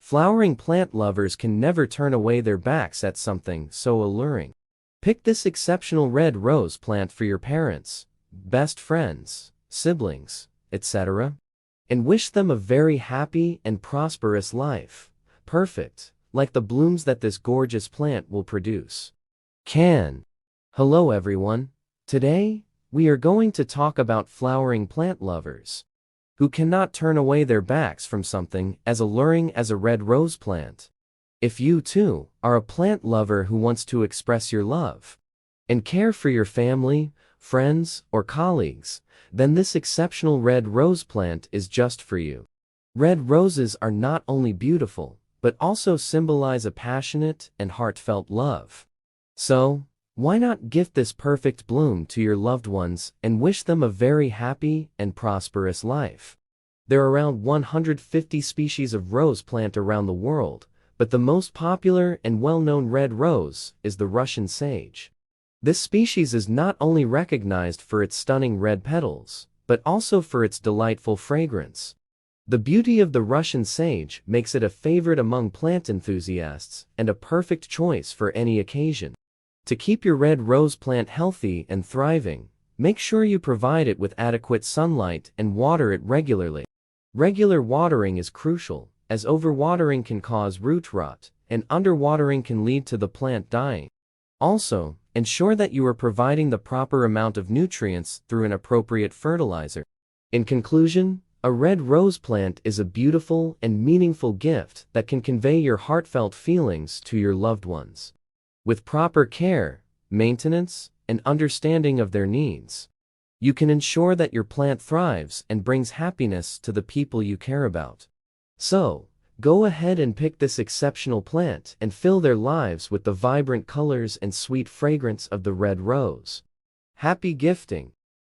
Flowering plant lovers can never turn away their backs at something so alluring. Pick this exceptional red rose plant for your parents, best friends, siblings, etc., and wish them a very happy and prosperous life, perfect, like the blooms that this gorgeous plant will produce. Hello everyone. Today, we are going to talk about flowering plant lovers who cannot turn away their backs from something as alluring as a red rose plant. If you too are a plant lover who wants to express your love and care for your family, friends, or colleagues, then this exceptional red rose plant is just for you. Red roses are not only beautiful, but also symbolize a passionate and heartfelt love. So, why not gift this perfect bloom to your loved ones and wish them a very happy and prosperous life? There are around 150 species of rose plant around the world, but the most popular and well-known red rose is the Russian sage. This species is not only recognized for its stunning red petals, but also for its delightful fragrance. The beauty of the Russian sage makes it a favorite among plant enthusiasts and a perfect choice for any occasion. To keep your red rose plant healthy and thriving, make sure you provide it with adequate sunlight and water it regularly. Regular watering is crucial, as overwatering can cause root rot, and underwatering can lead to the plant dying. Also, ensure that you are providing the proper amount of nutrients through an appropriate fertilizer. In conclusion, a red rose plant is a beautiful and meaningful gift that can convey your heartfelt feelings to your loved ones. With proper care, maintenance, and understanding of their needs, you can ensure that your plant thrives and brings happiness to the people you care about. So, go ahead and pick this exceptional plant and fill their lives with the vibrant colors and sweet fragrance of the red rose. Happy gifting!